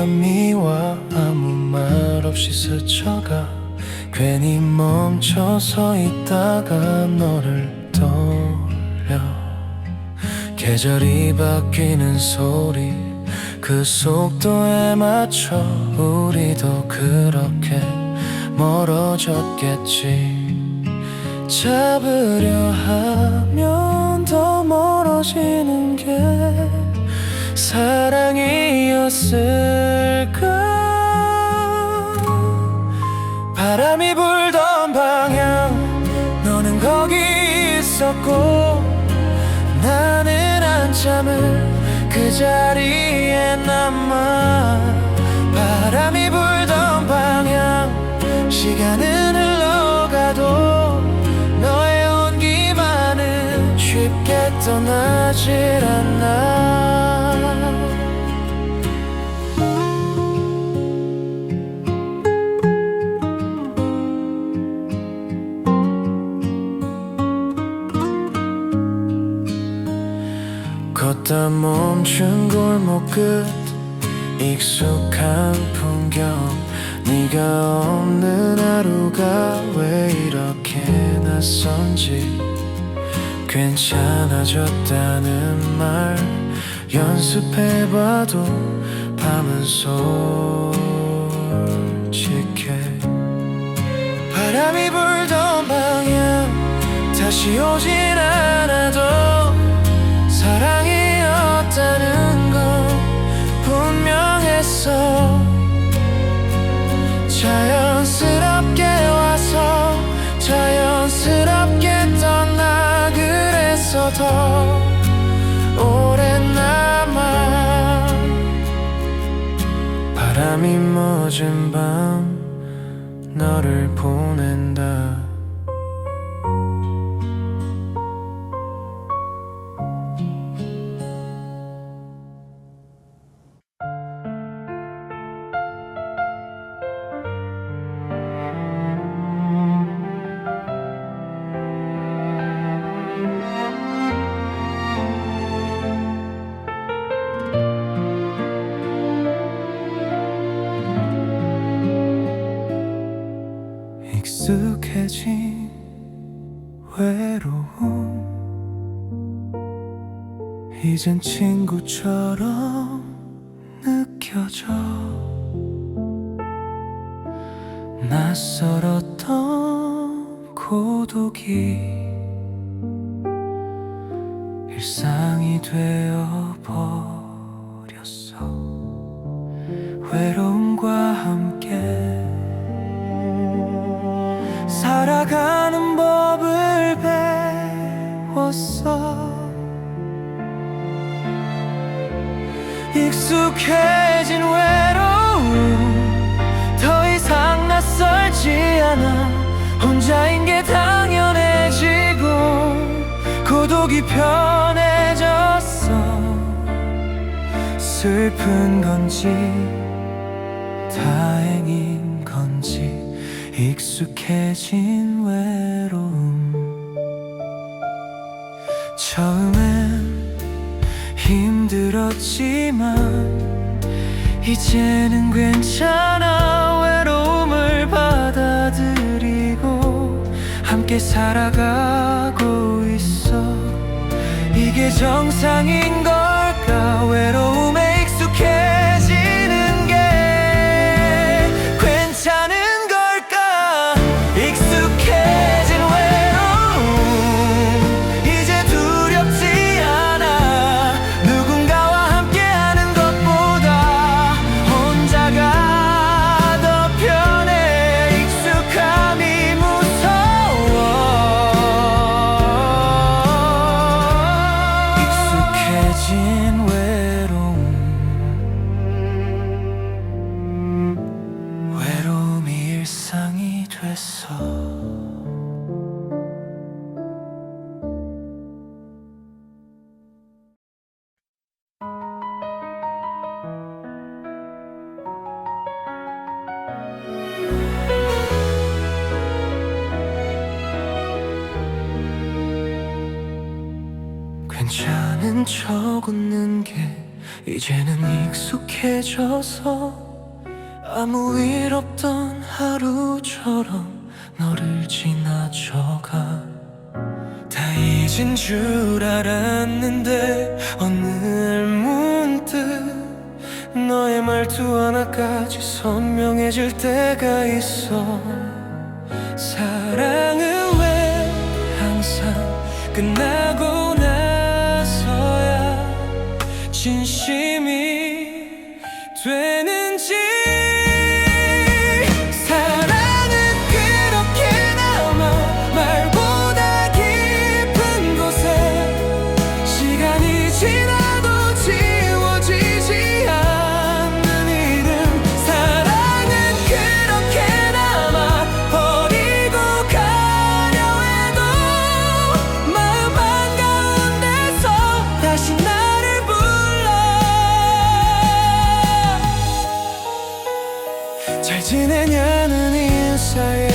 밤이 와 아무 말 없이 스쳐가 괜히 멈춰 서 있다가 너를 떠올려 계절이 바뀌는 소리 그 속도에 맞춰 우리도 그렇게 멀어졌겠지. 잡으려 하면 더 멀어지는 게 사랑이었을까. 바람이 불던 방향 너는 거기 있었고 나는 한참을 그 자리에 남아. 바람이 불던 방향 시간은 흘러가도 너의 온기만은 쉽게 떠나질 않아. 걷다 멈춘 골목 끝 익숙한 풍경 네가 없는 하루가 왜 이렇게 낯선지. 괜찮아졌다는 말 연습해봐도 밤은 솔직해. 바람이 불던 방향 다시 오진 않아도 사랑이었다는 건 분명했어. 자연스럽게 와서 자연스럽게 떠나. 그래서 더 오래 남아. 바람이 멎은 밤 너를 보낸다. 익숙해진 외로움 이젠 친구처럼 느껴져. 낯설었던 고독이 일상이 되어버렸어. 외로움과 함께 살아가는 법을 배웠어. 익숙해진 외로움 더 이상 낯설지 않아. 혼자인 게 당연해지고 고독이 편해졌어. 슬픈 건지 다행인 건지 익숙해진 외로움. 처음엔 힘들었지만 이제는 괜찮아. 외로움을 받아들이고 함께 살아가고 있어. 이게 정상인 걸까. 외로움에 익숙해지는 게 괜찮은 익숙해진 외로움 이제 두렵지 않아. 누군가와 함께하는 것보다 혼자가 더 편해. 익숙함이 무서워. 익숙해진 외로움 외로움이 일상이 됐어. 괜찮은 척 웃는 게 이제는 익숙해져서 아무 일 없던 하루처럼 너를 지나쳐가. 다 잊은 줄 알았는데 오늘 문득 너의 말투 하나까지 선명해질 때가 있어. 사랑은 왜 항상 끝나고 나서야 진심이 되는지. 사랑은 그렇게 남아 말보다 깊은 곳에 시간이 지나도 지워지지 않는 이름. 사랑은 그렇게 남아 버리고 가려 해도 마음 한가운데서 다시 나를 불러. 잘 지내냐는 인사에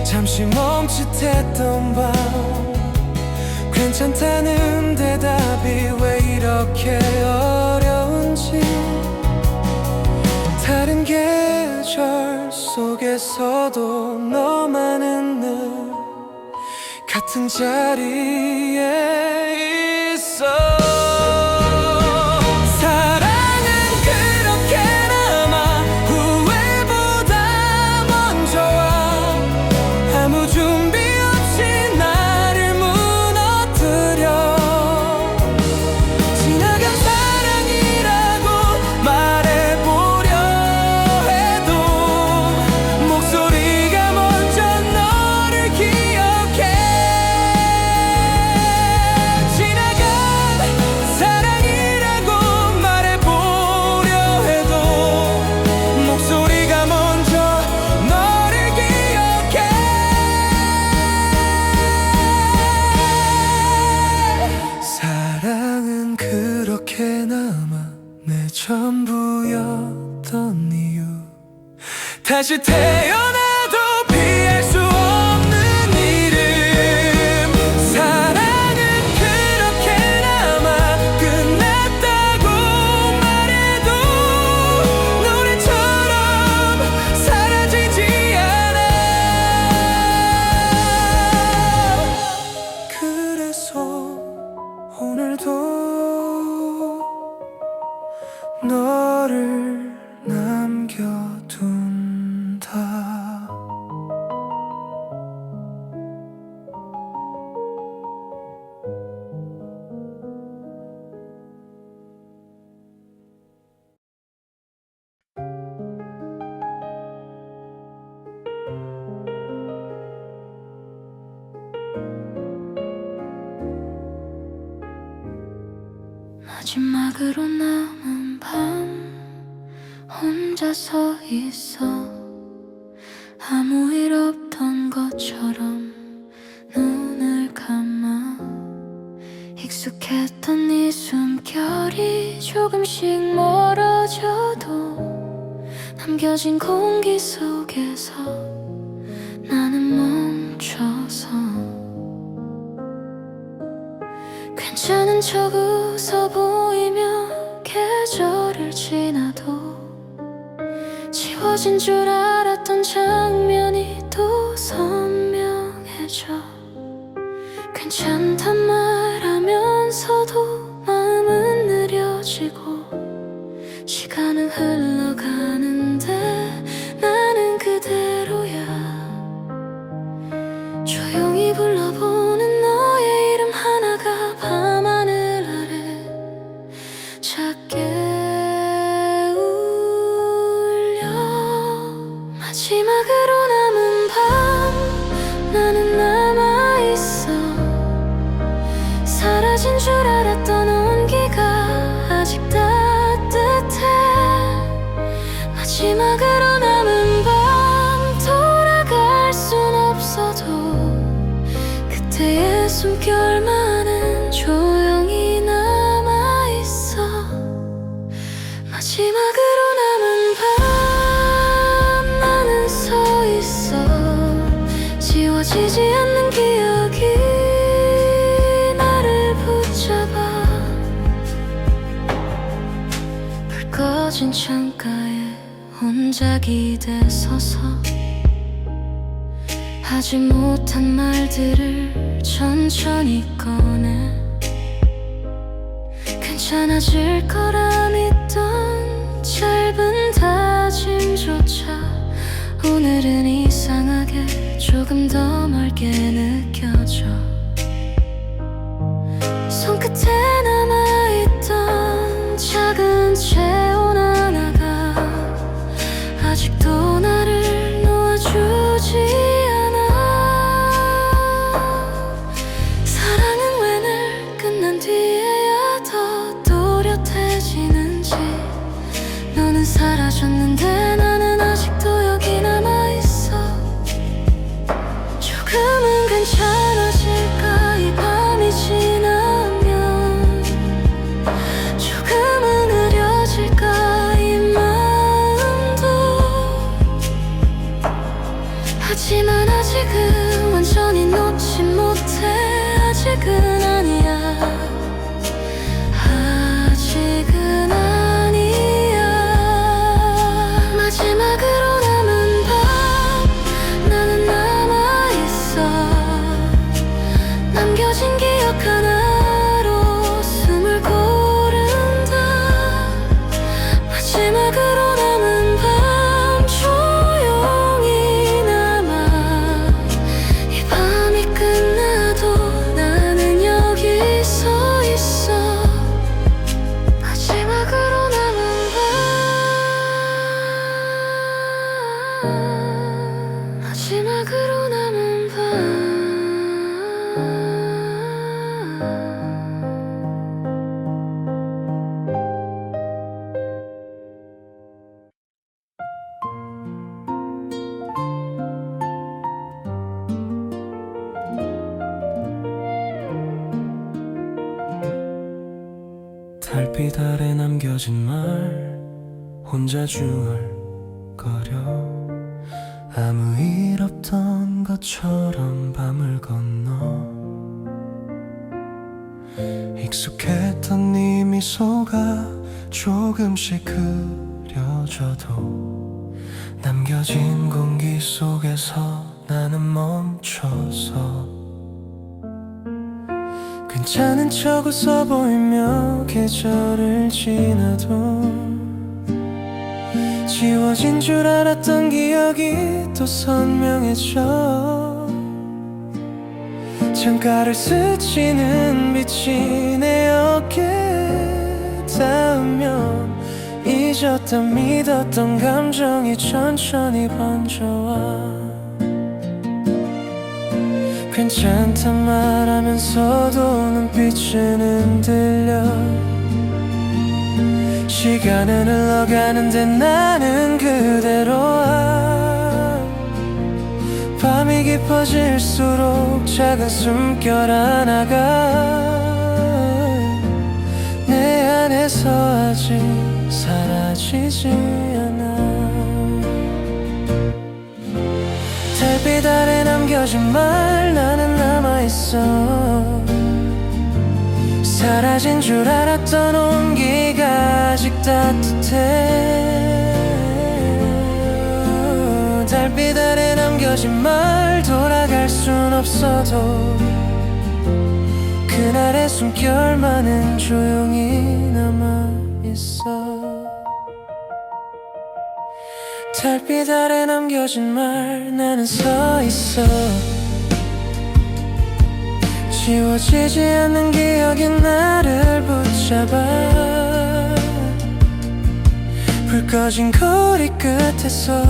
잠시 멈칫했던 밤, 괜찮다는 대답이 왜 이렇게 어려운지. 다른 계절 속에서도 너만은 늘 같은 자리에 있어. 사랑은 그렇게 남아 후회보다 먼저 와. 아무 준비 없이 나를 무너뜨려. 지나간 사랑이라고 말해보려 해도 목소리가 먼저 너를 기억해. 지나간 사랑이라고 말해보려 해도 목소리가 먼저 너를 기억해. 사랑은 그렇게 남아 내 전부였던 이유. 다시 태어나도 피할 수 없는 이름. 사랑은 그렇게 남아 끝났다고 말해도 노래처럼 사라지지 않아. 그래서 오늘도 너를 남겨둔다. 마지막으로 남은 밤 혼자 서 있어. 아무 일 없던 것처럼 눈을 감아. 익숙했던 네 숨결이 조금씩 멀어져도 남겨진 공기 속에서 나는 멈춰서 괜찮은 척 웃어 보이며 계절을 지나도 지워진 줄 알았던 장면이 또 선명해져. 괜찮단 말하면서도 마음은 느려지고 시간은 흘러가는데 나는 그대로야. 조용히 불러보는 너의 이름 하나가 밤하늘 아래 작게 울려. 마지막으로 남은 밤 나는 남아있어. 사라진 줄 알았던 온기가 아직 따뜻해. 마지막으로 남은 밤 돌아갈 순 없어도 그때의 숨결만은 조용히 남아있어. 마지막으로 남은 밤 나는 서있어. 지워지지 않는 기억이 나를 붙잡아. 창가에 혼자 기대서서 하지 못한 말들을 천천히 꺼내 괜찮아질 거라 믿던 짧은 다짐조차 오늘은 이상하게 조금 더 멀게 느껴져 손끝에 남아있던 작은 체온 하나가 아직도 나를 놓아주지 않아 사랑은 왜 늘 끝난 뒤에야 더 또렷해지는지 너는 사라졌는데 나는 아직도 여기 남아있어 조금은 괜찮아질까 이 밤이 지나면 조금은 흐려질까 이 마음도 하지만 아직은 완전히 놓지 못해 아직은 아니야 아직은 아니야 마지막으로 남은 밤 나는 남아있어 남겨진 기억 하나로 숨을 고른다 마지막으로 남은 밤 조용히 남아 이 밤이 끝나도 나는 여기 서 있어 마지막으로 남은 밤 마지막으로 남은 밤 달빛 아래 남겨진 말 혼자 중얼거려 아무 일 없던 것처럼 밤을 건너 익숙했던 네 미소가 조금씩 그려져도 남겨진 공기 속에서 나는 멈춰서 괜찮은 척 웃어 보이며 계절을 지나도 지워진 줄 알았던 기억이 또 선명해져 창가를 스치는 빛이 내 어깨에 닿으면 잊었다 믿었던 감정이 천천히 번져와 괜찮단 말하면서도 눈빛은 흔들려 시간은 흘러가는데 나는 그대로야 밤이 깊어질수록 작은 숨결 하나가 내 안에서 아직 사라지지 않아 달빛 아래 남겨진 말 나는 남아있어 사라진 줄 알았던 온기가 아직 따뜻해 달빛 아래 남겨진 말 돌아갈 순 없어도 그날의 숨결만은 조용히 남아있어 달빛 아래 남겨진 말 나는 서있어 지워지지 않는 기억이 나를 붙잡아 불 꺼진 거리 끝에서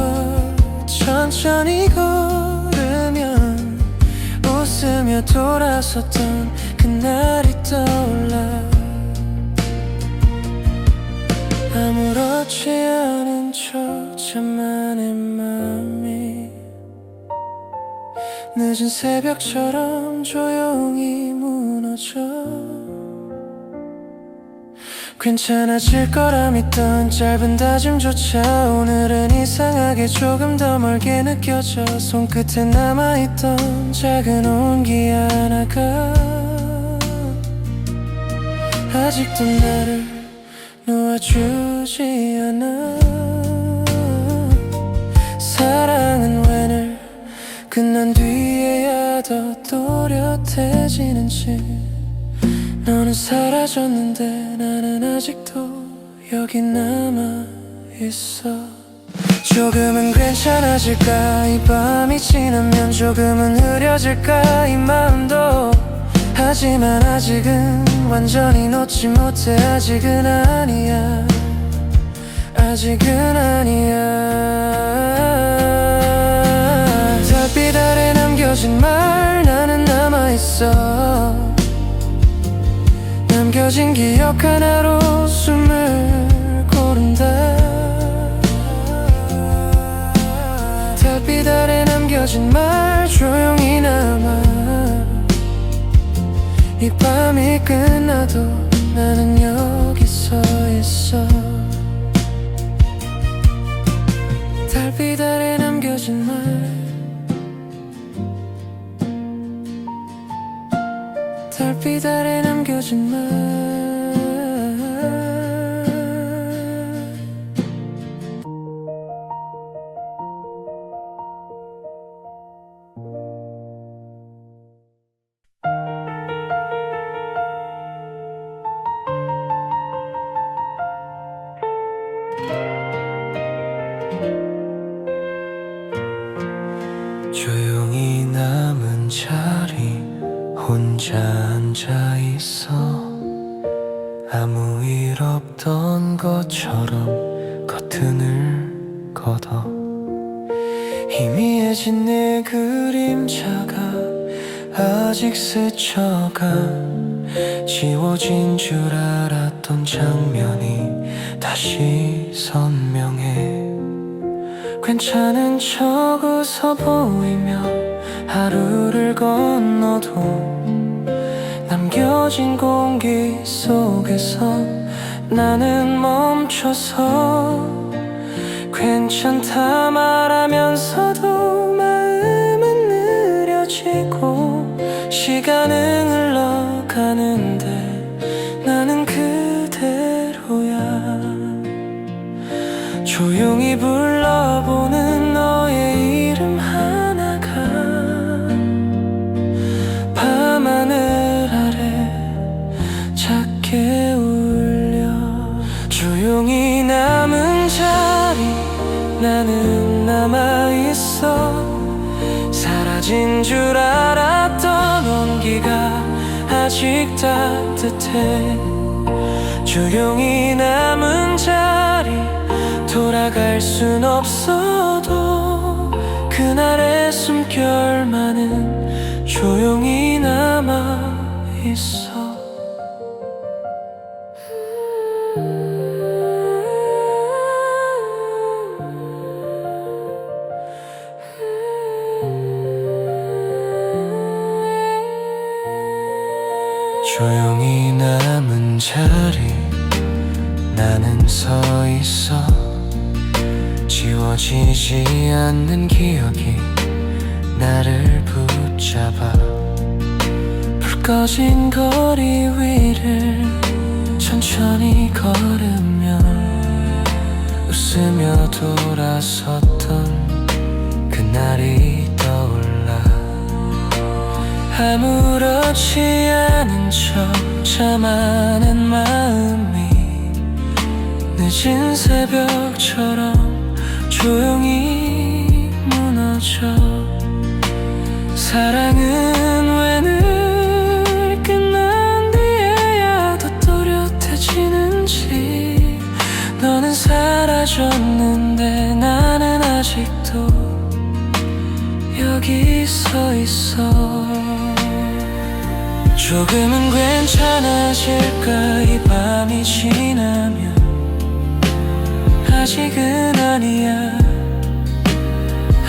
천천히 걸으면 웃으며 돌아섰던 그날이 떠올라 아무렇지 않은 척 내 맘이 늦은 새벽처럼 조용히 무너져 괜찮아질 거라 믿던 짧은 다짐조차 오늘은 이상하게 조금 더 멀게 느껴져 손끝에 남아있던 작은 온기 하나가 아직도 나를 놓아주지 않아. 사랑은 왜 늘 끝난 뒤에야 더 또렷해지는지. 너는 사라졌는데 나는 아직도 여기 남아있어. 조금은 괜찮아질까 이 밤이 지나면. 조금은 흐려질까 이 마음도. 하지만 아직은 완전히 놓지 못해. 아직은 아니야, 아직은 아니야. 달빛 아래 남겨진 말 나는 남아있어. 남겨진 기억 하나로 숨을 고른다. 달빛 아래 남겨진 말 조용히 남아. 이 밤이 끝나도 나는 여기 서 있어. 달빛 아래 남겨진 말. 달빛 아래 남겨진 말. 조용히 남은 자리 혼자 앉아있어. 아무 일 없던 것처럼 커튼을 걷어. 희미해진 내 그림자가 아직 스쳐가. 지워진 줄 알았던 장면이 다시 선명해. 괜찮은 척 웃어 보이며 하루를 건너도 남겨진 공기 속에서 나는 멈춰서. 괜찮다 말하면서도 마음은 느려지고. 시간은 흘러가는데 나는 그대로야. 조용히 불러보는 너의 이름 하나가 밤하늘 아래 작게 울려. 조용히 남은 자리 나는 남아있어. 사라진 줄 알았던 온기가 아직 따뜻해. 조용히 남은 자리 돌아갈 순 없어도 그날의 숨결만은 조용히 남아있어. 조용히 남은 자리 나는 서 있어. 지워지지 않는 기억이 나를 붙잡아. 불 꺼진 거리 위를 천천히 걸으며 웃으며 돌아섰던 그날이 떠올라. 아무렇지 않은 척 자만한 마음이 늦은 새벽처럼 조용히 무너져. 사랑은 왜 늘 끝난 뒤에야 더 또렷해지는지. 너는 사라졌는데 나는 아직도 여기 서 있어. 조금은 괜찮아질까 이 밤이 지나면. 아직은 아니야,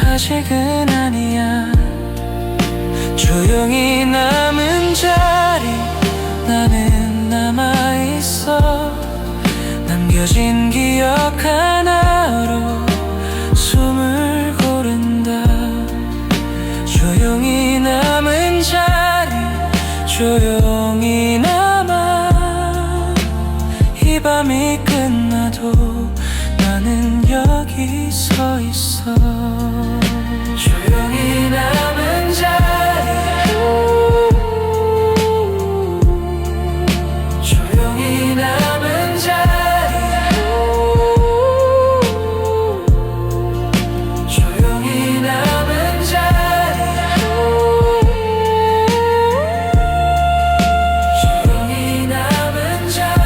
아직은 아니야. 조용히 남은 자리 나는 남아있어. 남겨진 기억 하나로 숨을 고른다. 조용히 남은 자리 조용히 남아. 이 밤이 끝나도 나는 여기 서 있어. 조용히 남은 자리, 조용히 남은 자리, 조용히 남은 자리, 조용히 남은 자리.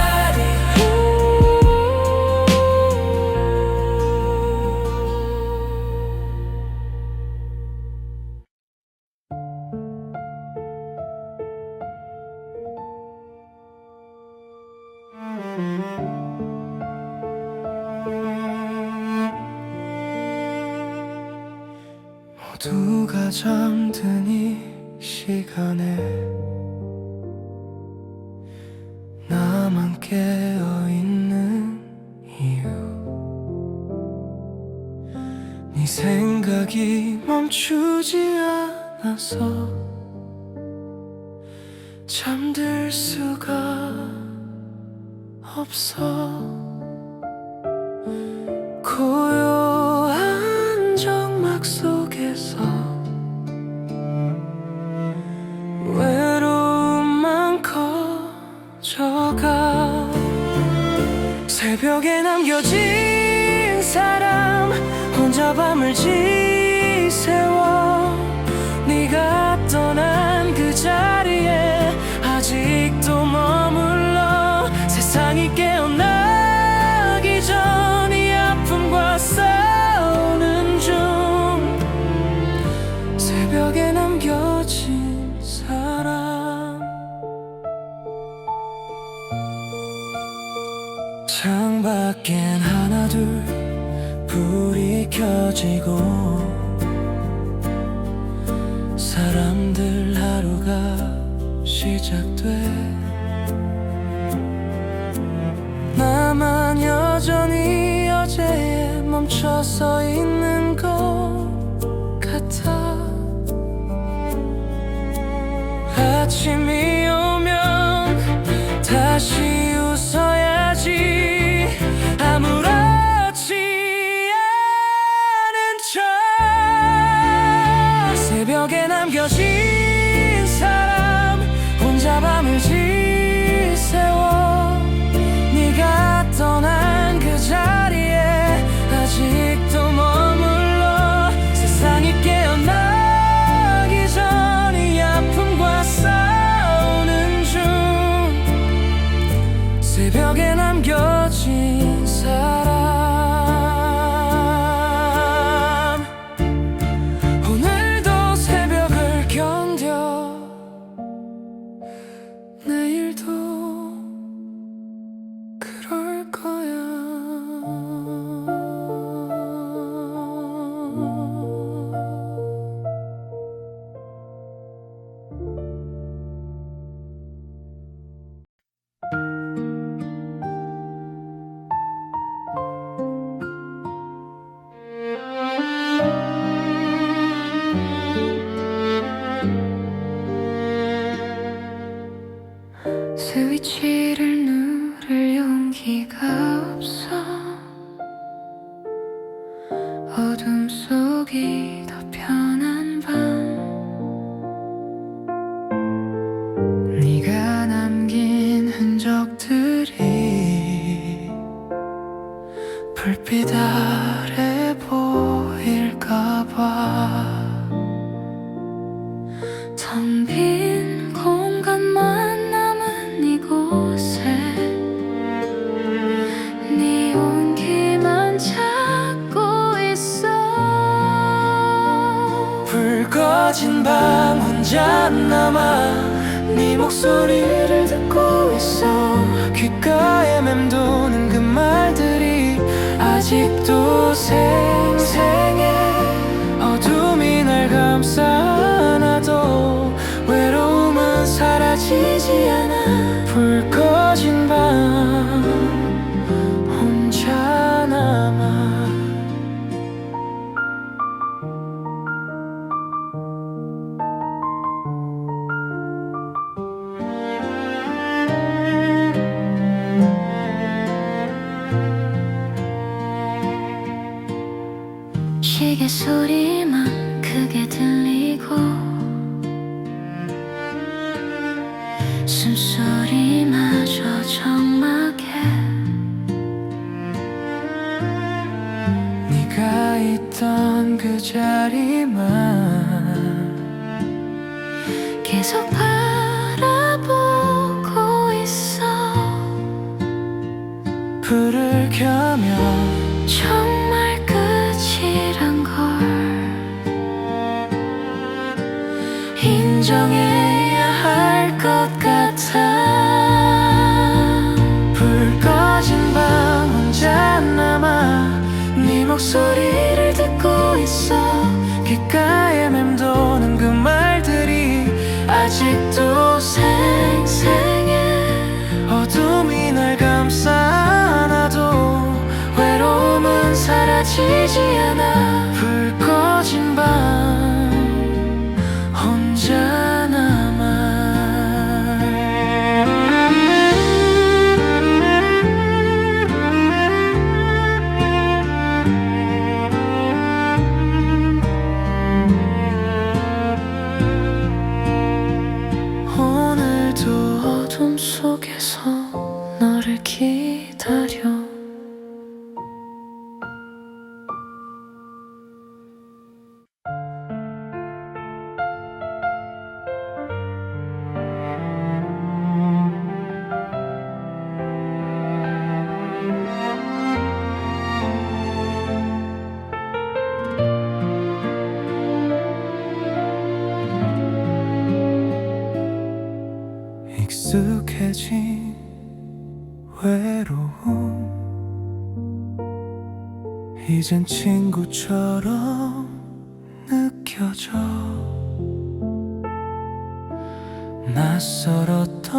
모두가 잠든 이 시간에 나만 깨어있는 이유, 네 생각이 멈추지 않아서 잠들 수가 없어. 고요한 정막 속에서 외로움만 커져가. 새벽에 남겨진 사람 혼자 밤을 지새워. 네가 떠난 그 자리에 아직도 머물러. 세상이 깨어나기 전 이 아픔과 싸우는 중. 새벽에 남겨진 사람. 창밖엔 하나둘 불이 켜지고 사람들 하루가 시작돼. 나만 여전히 어제에 멈춰서 있는 것 같아. 아침이 오면 다시 웃어야지. 아무렇지 않은 척. 새벽에 남겨진 사람 혼자 밤을 지새워. 네가 떠난 그 자리에 아직도 머물러. 세상이 깨어나기 전 이 아픔과 싸우는 중. 새벽에 남겨진 사람. 오늘도 새벽을 견뎌. 내일도 그럴 거야. 스위치를 누를 용기가 없어. 어둠 속이 더 편한 밤. 네가 남긴 흔적들이 불빛 아래 보일까봐. 텅 빈 공간만 남은 이곳에 네 온기만 찾고 있어. 불 꺼진 방 혼자 남아 네 목소리를 듣고 있어. 귓가에 맴도는 그 말들이 아직도 생생해. 어둠이 날 감싸 안아도 외로움은 사라지지 않아. 불 꺼진 밤 혼자 남아. 목소리마저 적막해. 네가 있던 그 자리만 계속 바라보고 있어. 불을 켜면 정말 끝이란 걸 인정해야 할 것 같아. 불 꺼진 방 혼자 남아 네 목소리를 듣고 있어. 귓가에 맴도는 그 말들이 아직도 생생해. 어둠이 날 감싸 안아도 외로움은 사라지지 않아. 불 꺼진 방 혼자 남아. 오늘도 어둠 속에서 너를 기다려. 익숙해진 외로움 이젠 친구처럼 느껴져. 낯설었던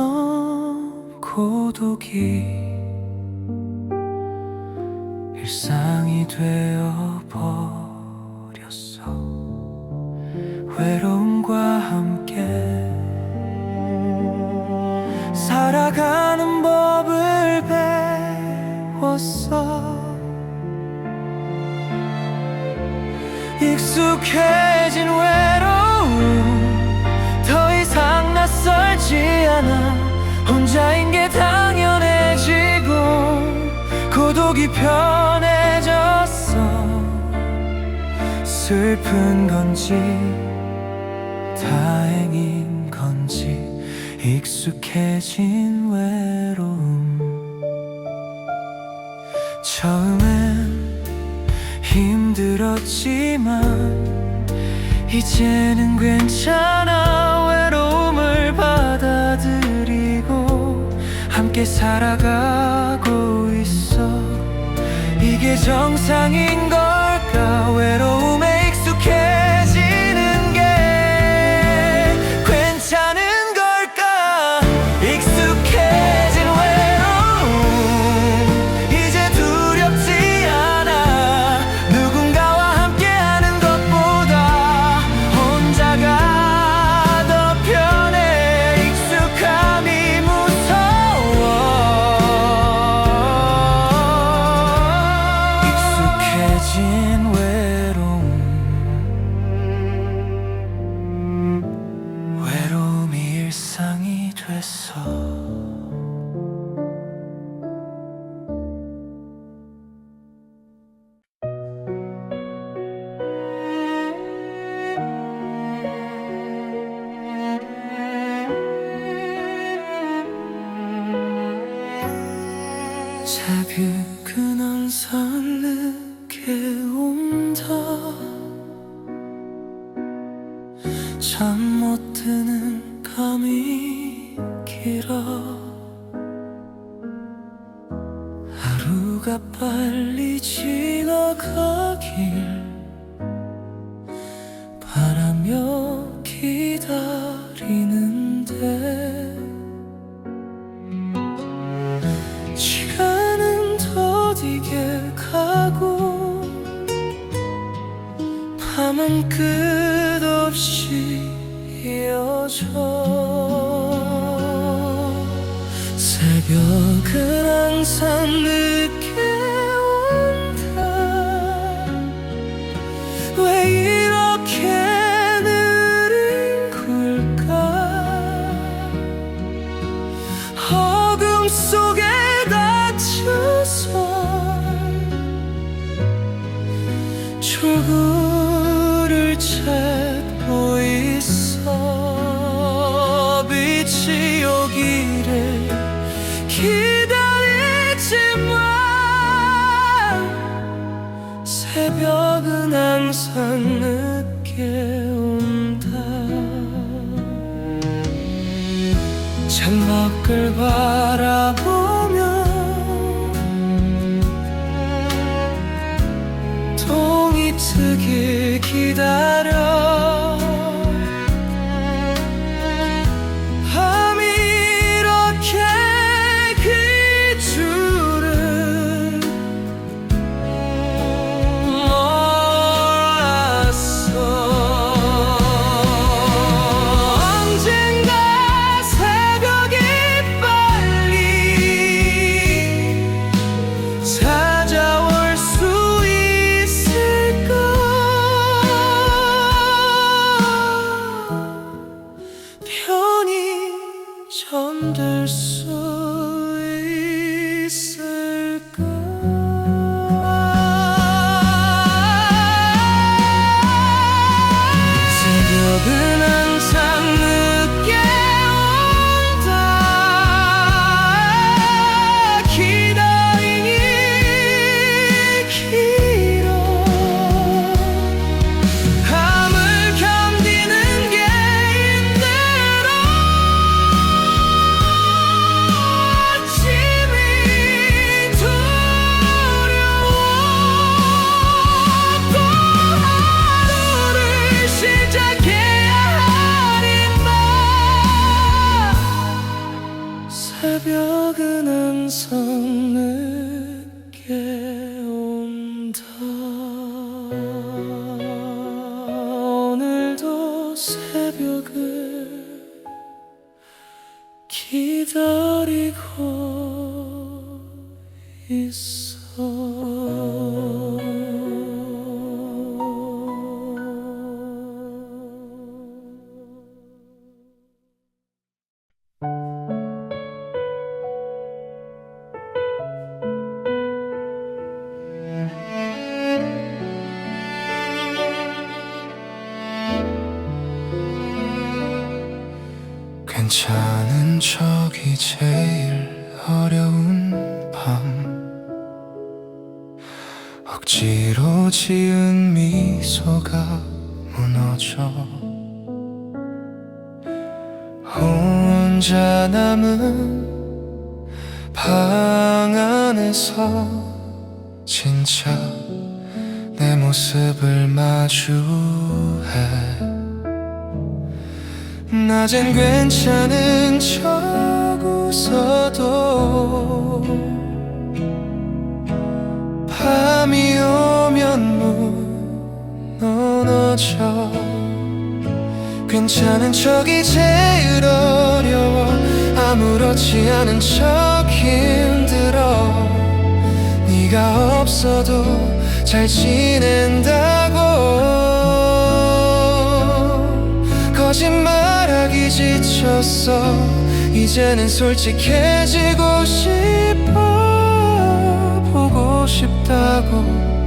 고독이 일상이 되어버렸어. 외로움과 함께 살아가는 법을 배웠어. 익숙해진 외로움 더 이상 낯설지 않아. 혼자인 게 당연해지고 고독이 편해졌어. 슬픈 건지 다행인 건지 익숙해진 외로움. 처음엔 힘들었지만 이제는 괜찮아. 외로움을 받아들이고 함께 살아가고 있어. 이게 정상인 걸까? 외로움에 익숙해지는 게 괜찮은 익숙해진 외로움 이제 두렵지 않아. 누군가와 함께하는 것보다 혼자가 더 편해. 익숙함이 무서워. 익숙해진 외로움 외로움이 일상이 됐어. 새벽은 설레게 온다. 잠 못 드는 밤이 길어. 하루가 빨리 지나가길 바라며 기다리는데 시간은 더디게 가고 밤은 끝없이 이어져. 새벽은 항상 늦게 온다. 왜 이렇게 느린 걸까? 어둠 속에 닫혀서 출구를 찾고 있어. 빛이 오기를 기다리지만 새벽은 항상 늦게 온다. 창밖을 바라보며 동이 트길 기다려. 밤이 이렇게 길 줄은 몰랐어. 언젠가 새벽이 빨리 찾아올 수 있을까. 편히 잠들 수 있을까. 새벽은 항상 늦게 온다. 기다림이 길어. 밤을 견디는 게 힘들어. 아침이 두려워. 또 하루를 시작해야 하는 날. 새벽은 항상 늦게 온다. 오늘도 새벽을 기다리고 있어. 괜찮은 척이 제일 어려운 밤. 억지로 지은 미소가 무너져. 혼자 남은 방 안에서 진짜 내 모습을 마주해. 낮엔 괜찮은 척 웃어도 밤이 오면 무너져. 괜찮은 척이 제일 어려워. 아무렇지 않은 척 힘들어. 네가 없어도 잘 지낸다고. 거짓말하기 지쳤어. 이제는 솔직해지고 싶어. 보고 싶다고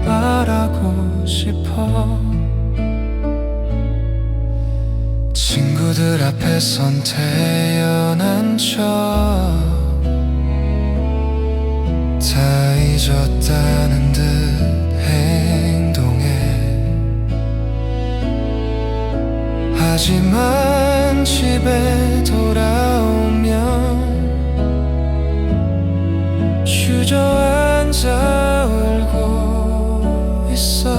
말하고 싶어. 친구들 앞에선 태연한 척 다 잊었다는 듯 행동해. 하지만 집에 돌아오면 주저앉아 울고 있어.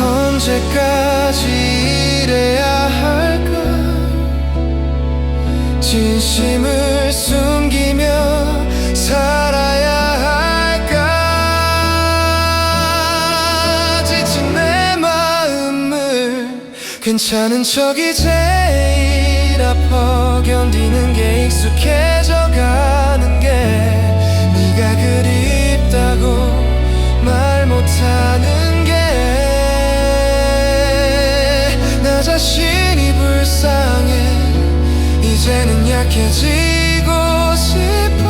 언제까지 이래야 할까. 진심을 숨기며 살아야 할까. 지친 내 마음을 괜찮은 척이 제일 아파. 견디는 게 익숙해져 가는 게 네가 그립다고 말 못하는 게 나 자신이 불쌍해. 이제는 약해지고 싶어.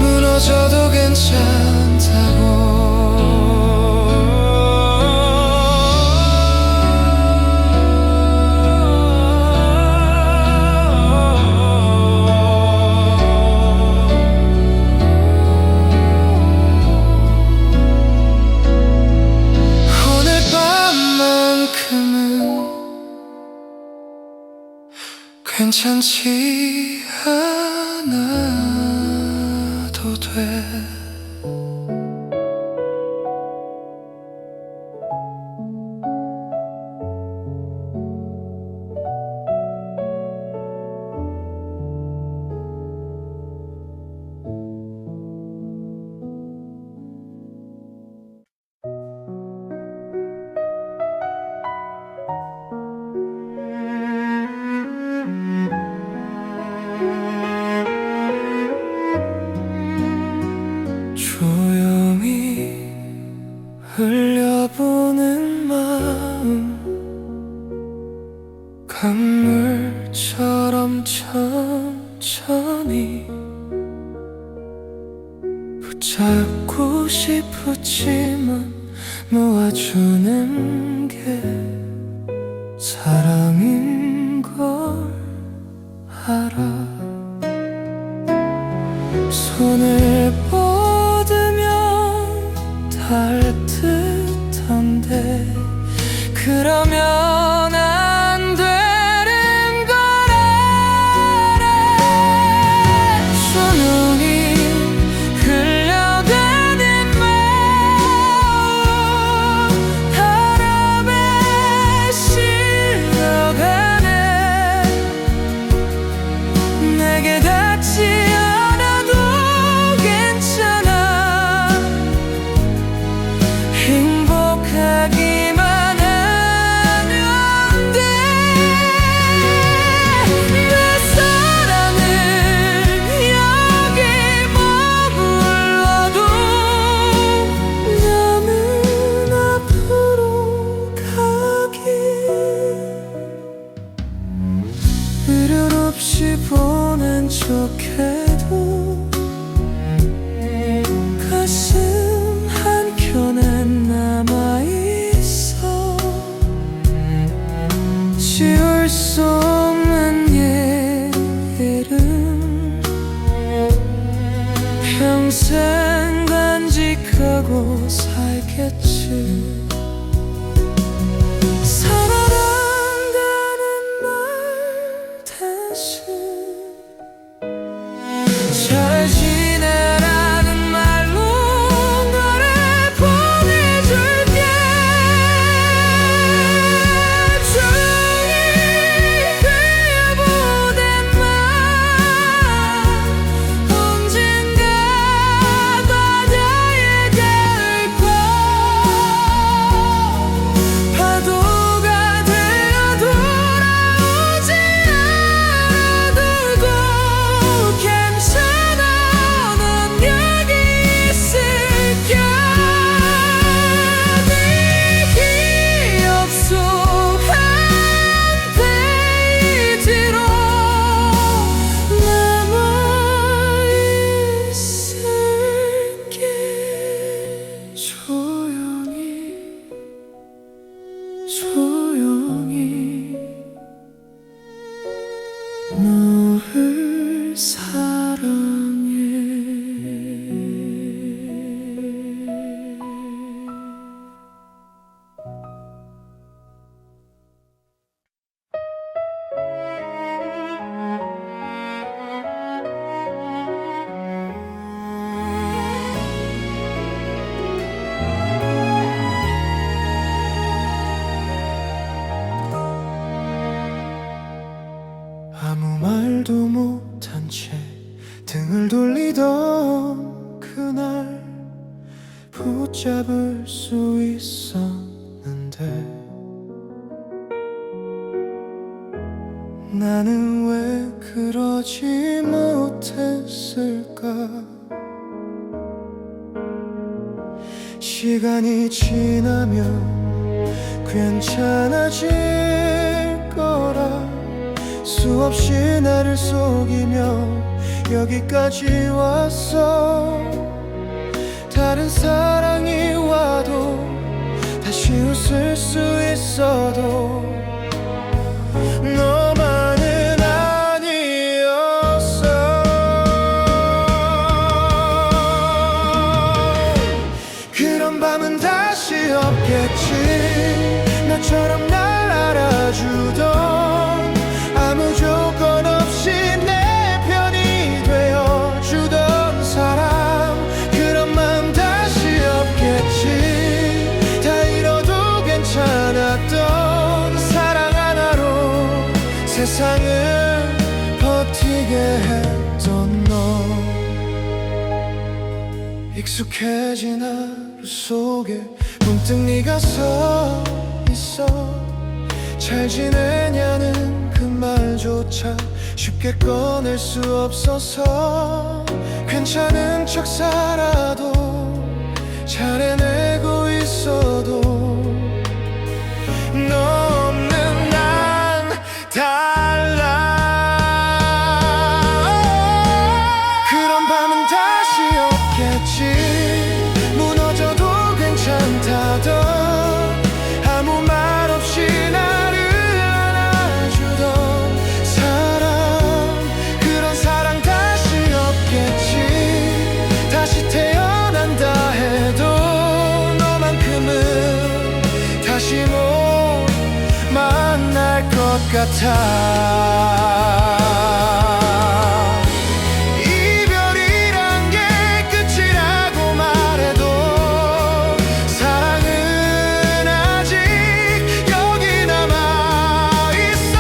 무너져도 괜찮다고. 오늘 밤만큼은 괜찮지 않아도 돼. 조용히 흘려보는 마음, 강물처럼 천천히 붙잡고 싶었지만 놓아주는 게 사랑인 걸 알아. 손을 뻗으면 닿을 듯한데 그러면 안 되는 걸 알아. 조용히 흘려가는 마음, 바람에 실려가네. 내게 닿지 않아도 괜찮아. 행복하기만 하면 돼. 내 사랑은 여기 머물러도 남은 앞으로 가길. 의료 없이 보낸 척해도 가슴 한켠엔 남아있어. 지울 수 없는 얘기를 평생 간직하고 살겠지. 살아간다는 말 대신 잘 지내라는 말로 너를 보내줄게. 조용히 흘려보낸 맘, 언젠가 바다에 닿을 걸. 파도가 되어 돌아오지 않아도 괜찮아. 넌 여기 있을게. 네 기억 속 한 페이지로 남아있을게. 조용히 너를 사랑해. 아무 말도 못한 채 등을 돌리던 그날 붙잡을 수 있었는데 나는 왜 그러지 못했을까. 시간이 지나면 괜찮아질 거라 수 없이 나를 속이며 여기까지 왔어. 다른 사랑이 와도 다시 웃을 수 있어도 너만은 아니었어. 그런 밤은 다시 없겠지. 나처럼 날 알아주던, 아무 조건 없이 내 편이 되어주던 사람. 그런 마음 다시 없겠지. 다 잃어도 괜찮았던 사랑 하나로 세상을 버티게 했던 너. 익숙해진 하루 속에 문득 네가 서 있어. 잘 지내냐는 그 말조차 쉽게 꺼낼 수 없어서 괜찮은 척 살아도 잘 해내고 있어도 너 없는 난 달라. 그런 밤은 다시 없겠지. 무너져도 괜찮다던, 아무 말 없이 나를 안아주던 사람. 그런 사랑 다시 없겠지. 다시 태어난다 해도 너만큼은 다시 못 만날 것 같아. 이별이란 게 끝이라고 말해도 사랑은 아직 여기 남아있어.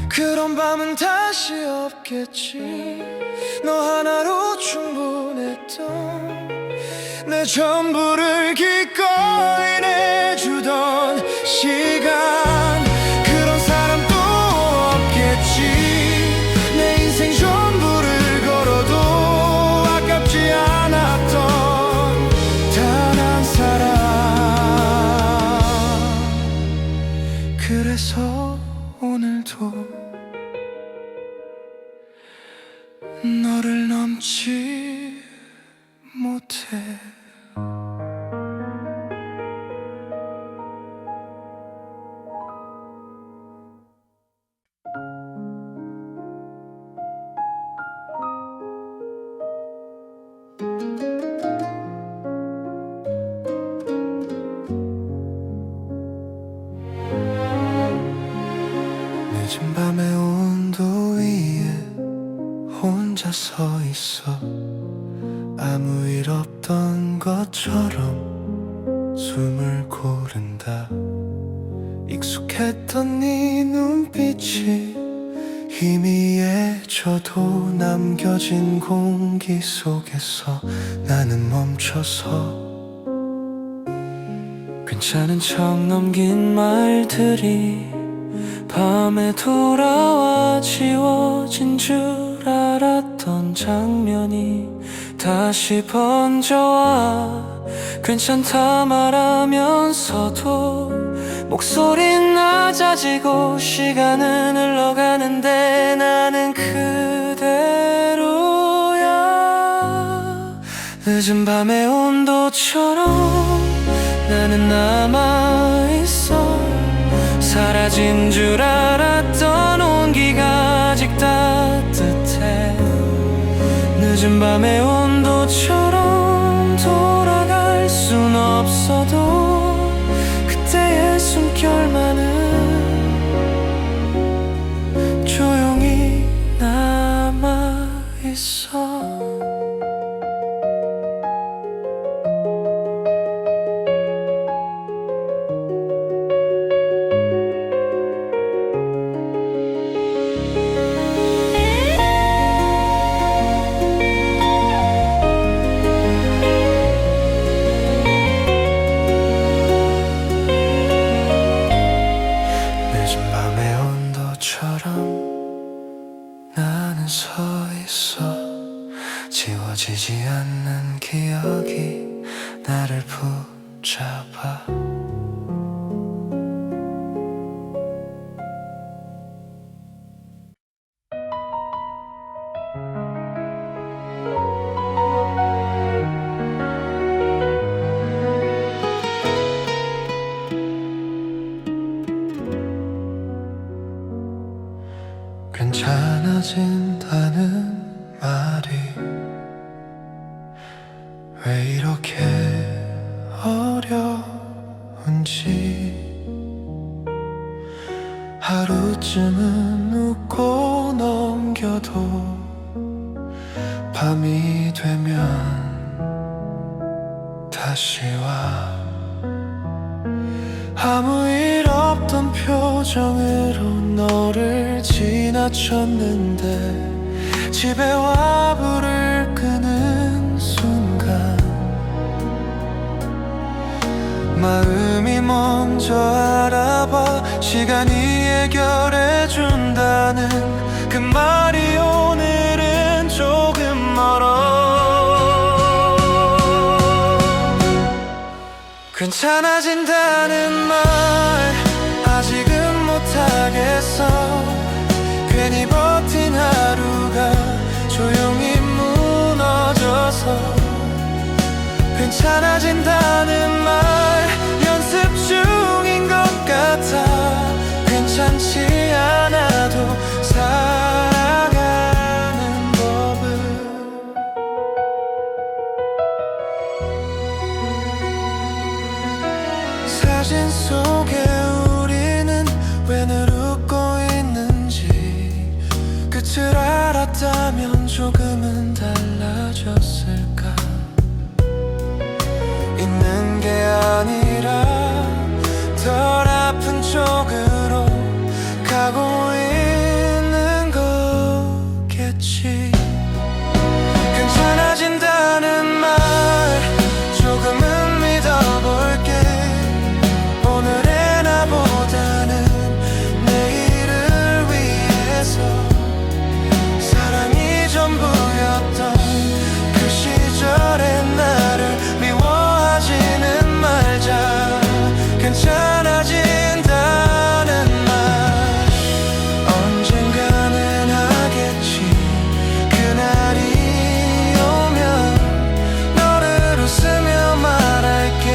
그런 밤은 다시 없겠지. 너 하나로 충분했던, 내 전부를 기꺼이 내주던 시간. 그런 사람 또 없겠지. 내 인생 전부를 걸어도 아깝지 않았던 단 한 사람. 그래서 오늘도 너를 넘지 못해. 늦은 밤의 온도 위에 혼자 서 있어. 아무 일 없던 것처럼 숨을 고른다. 익숙했던 네 눈빛이 희미해져도 남겨진 공기 속에서 나는 멈춰서 괜찮은 척 넘긴 말들이 밤에 돌아와 지워진 줄 알았던 장면이 다시 번져와 괜찮다 말하면서도 목소린 낮아지고 시간은 흘러가는데 나는 그대로야. 늦은 밤의 온도처럼 나는 남아있어. 사라진 줄 알았던 온기가 아직 따뜻해. 늦은 밤의 온도처럼 돌아갈 순 없어도 그때의 숨결만은 조용히 남아있어. 나는 서 있어. 지워지지 않는 기억이 나를 붙잡아. 괜찮아진다는 말이 왜 이렇게 어려운지 하루쯤은 웃고 넘겨도 밤이 되면 다시 와 아무 일 없던 표정으로 너를 지나쳤는데 집에 와 불을 끄는 순간 마음이 먼저 알아봐 시간이 해결해준다는 그 말이 오늘은 조금 멀어 괜찮아진다는 말 아직은 못하겠어 괜히 버틴 하루가 조용히 무너져서 괜찮아진다는 말 연습 중인 것 같아 괜찮지 않아도 살아가는 법을 사진 속에 우리는 왜 늘 웃고 있는지 끝을 알았다면 조금은 달라졌을까 있는 게 아니라 덜 아픈 쪽으로 가고 있는 거겠지 괜찮아진다는 말 조금은 믿어볼게 오늘의 나보다는 내일을 위해서 사랑이 전부였던 그 시절의 나를 미워하지는 말자 괜찮아진다는 말 언젠가는 하겠지 그날이 오면 너를 웃으며 말할게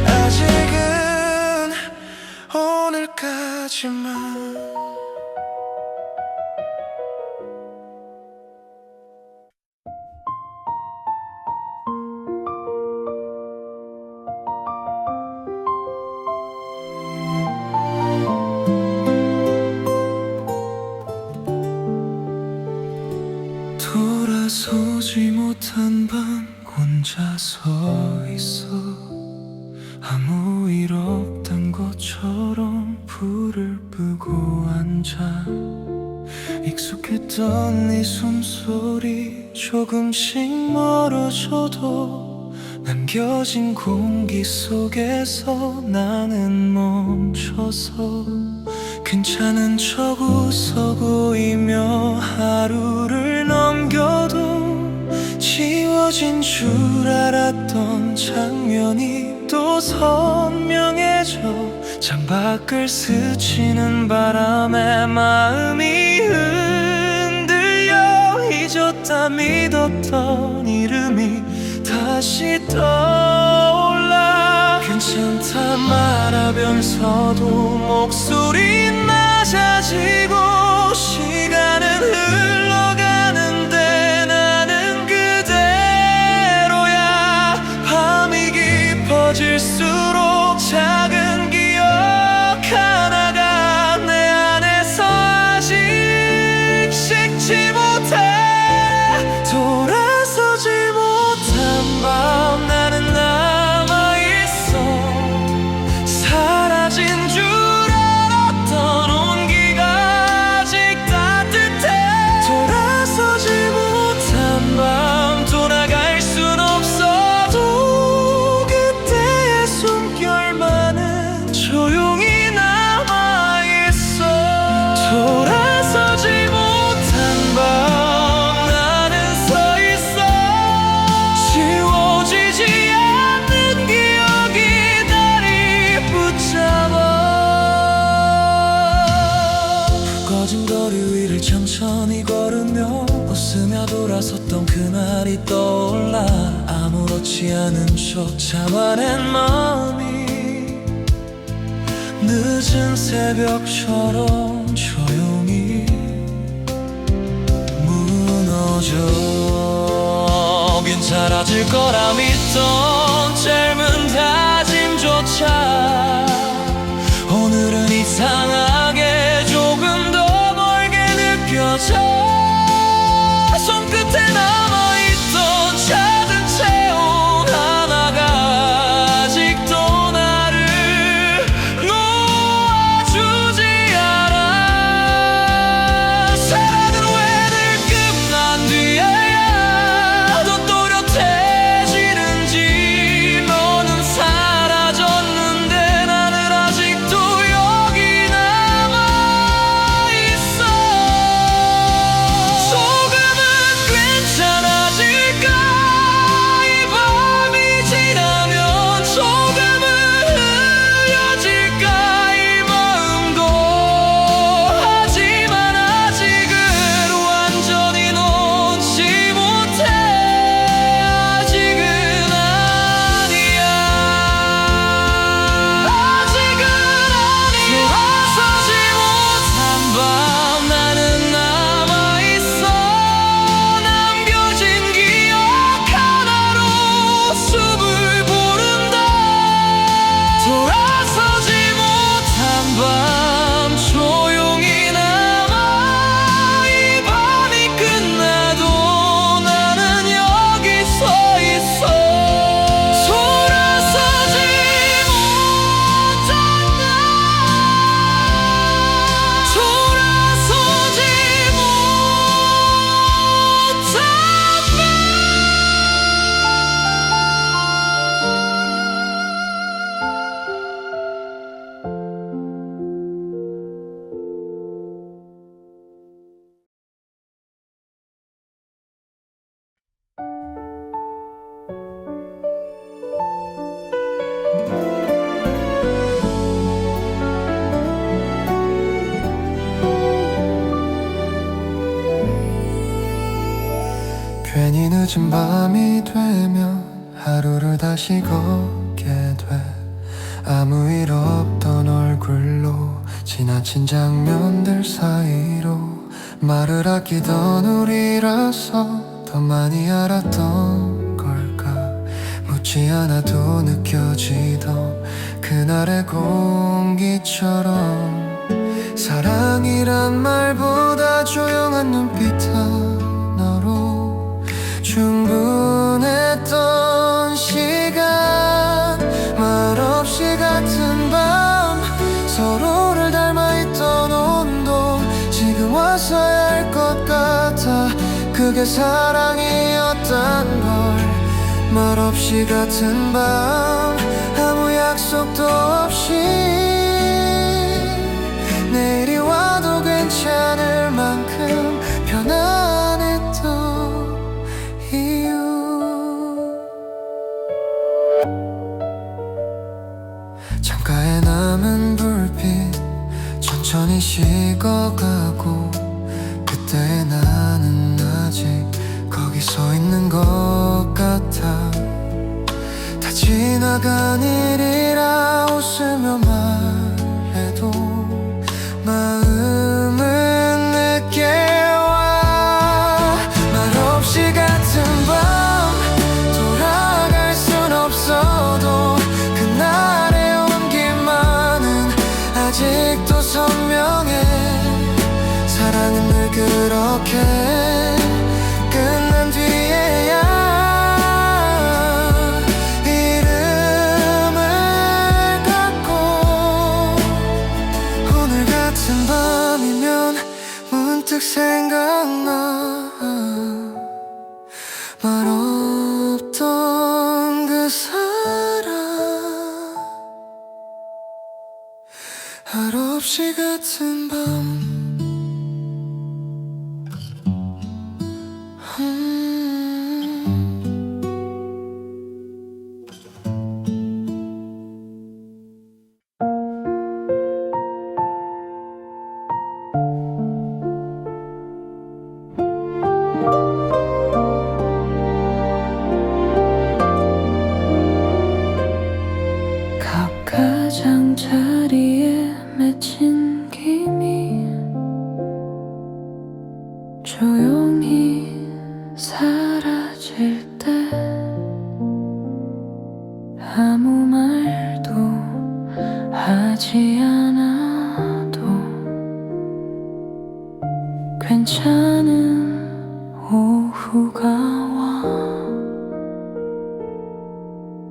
아직은 오늘까지만 돌아서지 못한 밤 혼자 서 있어 아무 일 없단 것처럼 불을 끄고 앉아 익숙했던 네 숨소리 조금씩 멀어져도 남겨진 공기 속에서 나는 멈춰서 괜찮은 척 웃어 보이며 하루를 넘겨도 지워진 줄 알았던 장면이 또 선명해져 창밖을 스치는 바람에 마음이 흔들려 잊었다 믿었던 이름이 다시 떠올라 괜찮다 말하면서도 목소리 낮아지고 시간은 흘러가는데 나는 그대로야 밤이 깊어질수록 작은 기억 하나가 내 안에서 아직 식지 못해 돌아서지 못한 밤 나는 남아있어 사라진 줄 알았던 온기가 아직 따뜻해 돌아서지 못한 밤 돌아갈 순 없어도 그때의 숨결만은 조용히 남아있어 돌아서지 못한 밤 나는 서있어 지워지지 않는 기억이 나를 붙잡아 꺼진 거리 위를 천천히 걸으며 웃으며 돌아섰던 그날이 떠올라 아무렇지 않은 척 잡아낸 마음이 늦은 새벽처럼 조용히 무너져 괜찮아질 거라 믿던 짧은 다짐조차 오늘은 이상하게 조금 더 멀게 느껴져 손끝에 남아있던 작은 체온 하나가 아직도 나를 놓아주지 않아 사랑은 왜 늘 끝난 뒤에야 더 또렷해지는지 너는 사라졌는데 나는 아직도 여기 남아있어 조금은 괜찮아질까 이 밤이 지나면 조금은 흐려질까 이 마음도 하지만 아직은 완전히 놓지 못해 아직은 아니야 아직은 아니야 돌아서지 못한 밤 나는 남아있어 남겨진 기억 하나로 숨을 고른다 돌아서지 못한 밤 조용히 남아 이 밤이 끝나도 나는 여기 서 있어 돌아서지 못한 밤 돌아서지 못한 밤 괜히 늦은 밤이 되면 하루를 다시 걷게 돼 아무 일 없던 얼굴로 지나친 장면들 사이로 말을 아끼던 우리라서 더 많이 알았던 걸까 묻지 않아도 느껴지던 그날의 공기처럼 사랑이란 말보다 조용한 눈빛 하나로 충분했던 시간 말없이 같은 밤 서로를 닮아있던 온도 지금 와서야 알 것 같아 그게 사랑이었단 걸 말없이 같은 밤 아무 약속도 없이 내일이 와도 괜찮을 만큼 편안했던 이유 창가에 남은 불빛 천천히 식어가고 그때 나는 아직 거기 서 있는 것 같아 다 지나간 일이라 웃으며 말해도 마음은 늦게 와 말없이 같은 밤 돌아갈 순 없어도 그날의 온기만은 아직도 선명해 사랑은 늘 그렇게 끝난 뒤에야 이름을 갖고 오늘 같은 밤이면 문득 생각나 말없던 그 사람 말없이 같은 밤 가장자리에 맺힌 김이 조용히 말도 하지 않아도 괜찮은 오후가 와.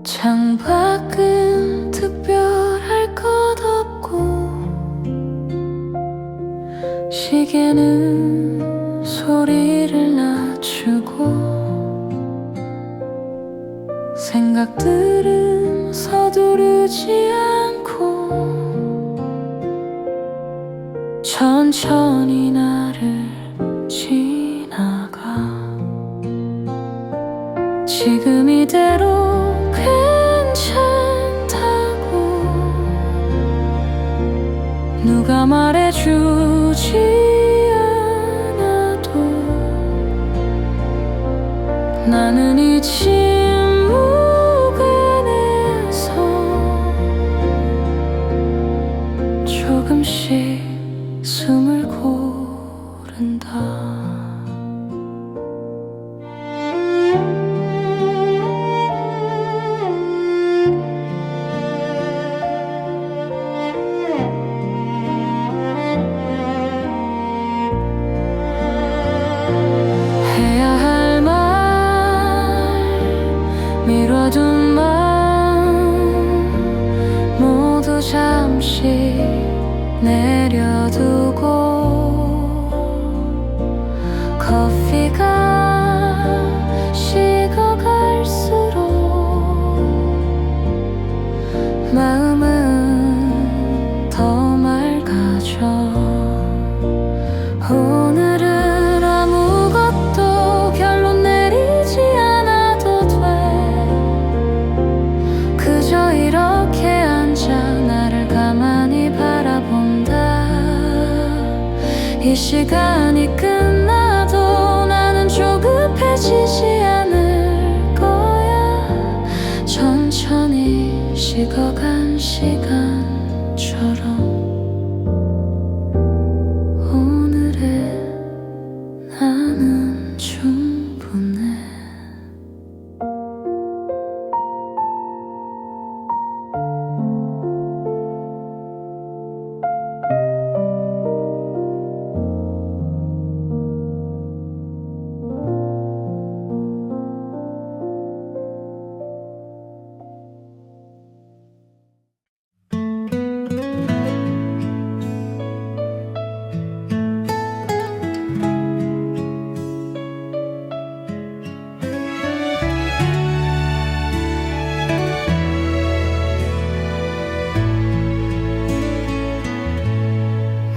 창밖은 특별할 것 없고 시계는 소리를 낮추고 생각들은 서두르지 않고 천천히 나를 지나가. 지금 이대로 괜찮다고 누가 말해주지 않아도 나는 이 침묵 안에서 조금씩 숨을 고른다. 해야 할 말 미뤄둔 마음 모두 잠시 내려두고 커피가 식어갈수록 마음은 더 맑아져. 오늘은 아무것도 결론 내리지 않아도 돼. 그저 이렇게 앉아 나를 가만히 바라본다. 이 시간이 끝나도 나는 조급해지지 않을 거야. 천천히 식어간 시간처럼 나는 충분해.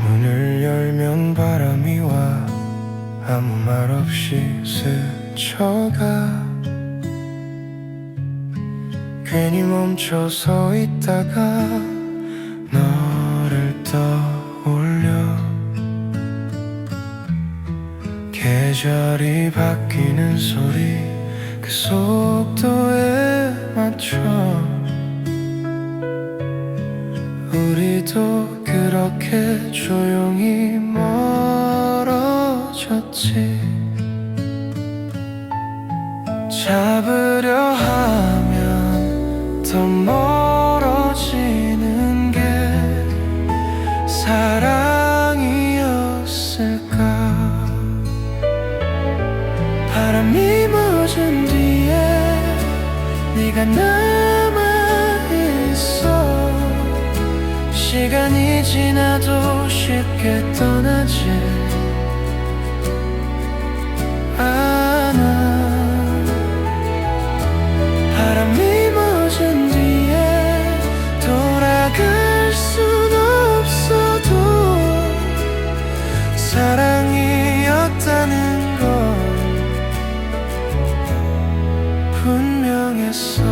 문을 열면 바람이 와 아무 말 없이 스쳐가. 괜히 멈춰 서 있다가 너를 떠올려. 계절이 바뀌는 소리 그 속도에 맞춰 우리도 그렇게 조용히 멀어졌지. 잡으려 하면 더 멀어지는 게 사랑이었을까. 바람이 멎은 뒤에 네가 남아있어. 시간이 지나도 쉽게 떠나지 않아. 바람이 멎은 뒤에 돌아갈 순 없어도 사랑이었다는 건 분명했어.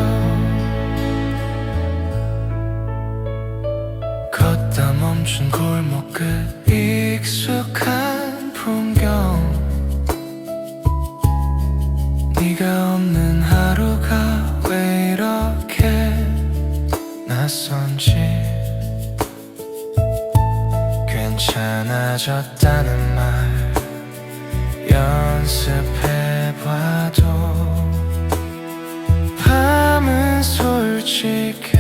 걷다 멈춘 골목 끝 익숙한 풍경. 네가 없는 하루가 왜 이렇게 낯선지. 괜찮아졌다는 말 연습해봐도 밤은 솔직해.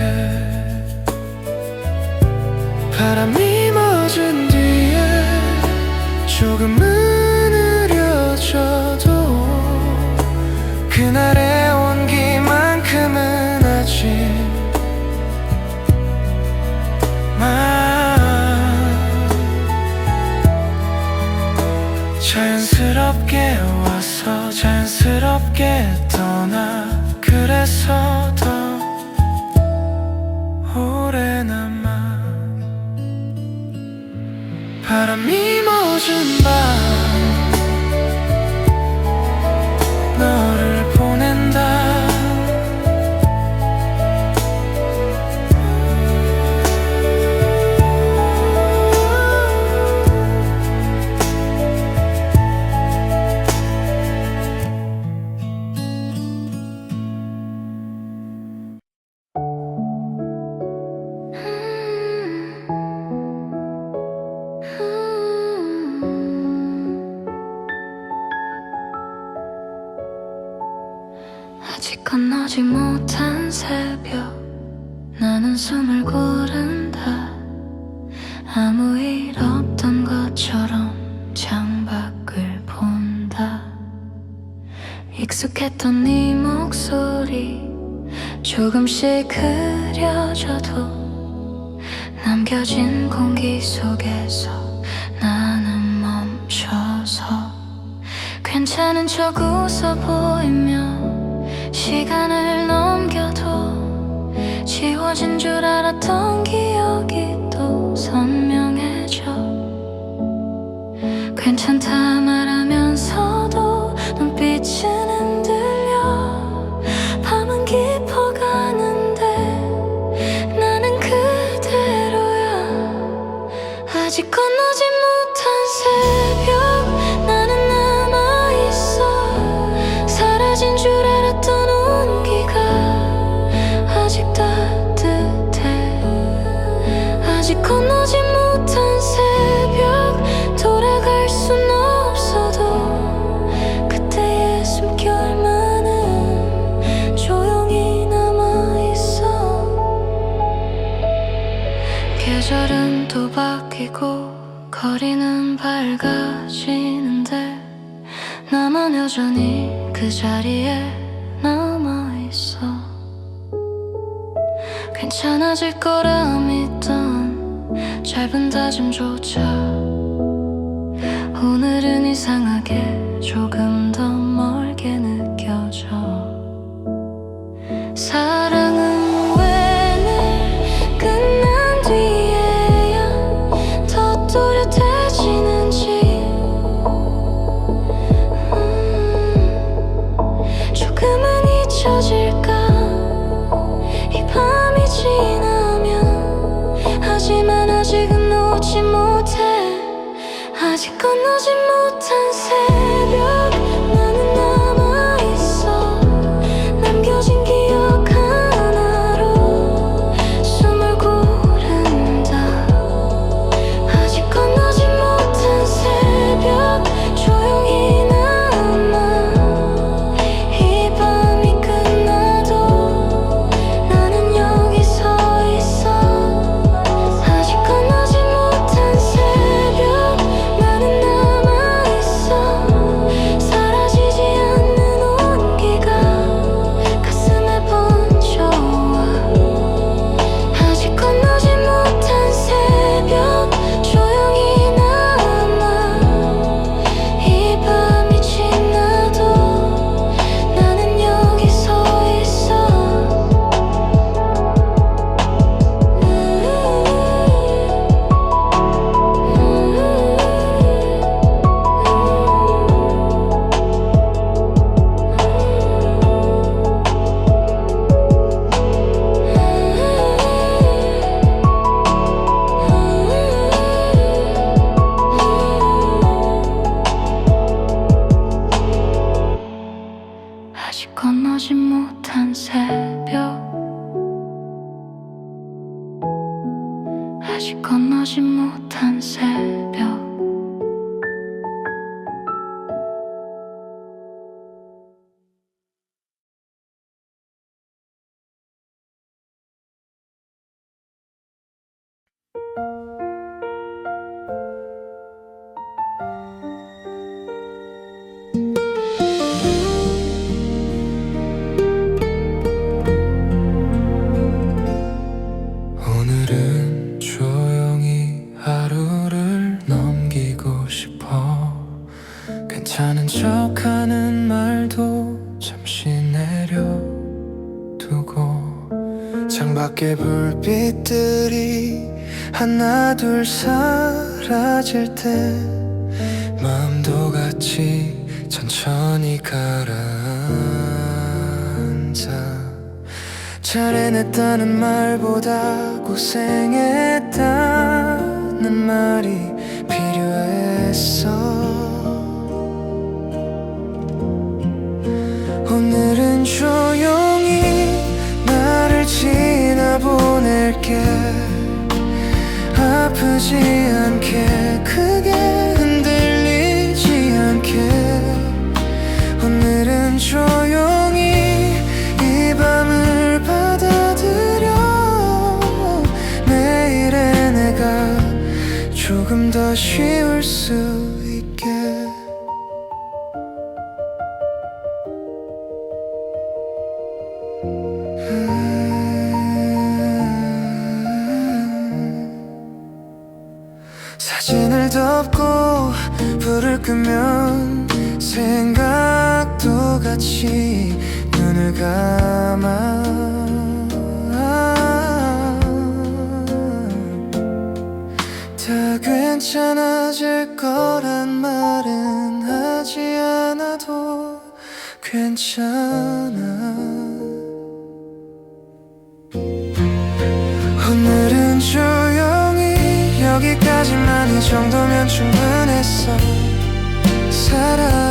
바람이 멎은 뒤에 조금은 흐려져도 그날의 온기만큼은 하지만 자연스럽게 와서 자연스럽게 떠나 그래서 더 오래 남아 바람이 멎은 밤 너를 보낸다 아직 건너지 못한 새벽 나는 숨을 고른다 아무 일 없던 것처럼 창밖을 본다 익숙했던 네 목소리 조금씩 흐려져도 남겨진 공기 속에서 나는 멈춰서 괜찮은 척 웃어 보이며 시간을 넘겨도 지워진 줄 알았던 기억이 또 선명해져 괜찮다 말하면서도 눈빛은 흔들려 밤은 깊어가는데 나는 그대로야 아직 건너지 못한 새벽 나는 남아있어 사라진 줄 알았던 온기가 아직 따뜻해 아직 건너지 못한 새벽 돌아갈 순 없어도 그때의 숨결만은 조용히 남아있어 계절은 또 바뀌고 거리는 밝아지는데 나만 여전히 그 자리에 남아있어 괜찮아질 거라 믿던 짧은 다짐조차 오늘은 이상하게 조금 더 멀게 느껴져 사랑은 왜 늘 끝난 뒤에야 더 또렷해지는지 조금은 잊혀질까 이 밤이 지나면 하지만 아직은 놓지 못해 아직 건너지 못한 새벽 나는 남아있어 남겨진 기억 하나로 숨을 고른다 아직 건너지 못한 새벽 조용히 남아 이 밤이 끝나도 나는 여기 서 있어 아직 건너지 못한 새벽 나는 남아있어 사라지지 않는 온기가 가슴에 번져와 아직 건너지 못한 새벽 조용히 남아 이 밤이 지나도 나는 여기 서 있어 아직 건너지 못한 새벽 아직 건너지 못한 새벽 창밖에 불빛들이 하나 둘 사라질 때 마음도 같이 천천히 가라앉아. 잘 해냈다는 말보다 고생했다는 말이 필요했어. 오늘은 조용히 나를 지나보낼게. 아프지 않게 크게 흔들리지 않게. 오늘은 조용히 이 밤을 받아들여. 내일의 내가 조금 더 쉬울 수 있게. 사진을 덮고 불을 끄면 생각도 같이 눈을 감아. 다 괜찮아질 거란 말은 하지 않아도 괜찮아. 오늘은 조용히 여기까지만, 이 정도면 충분했어. 사랑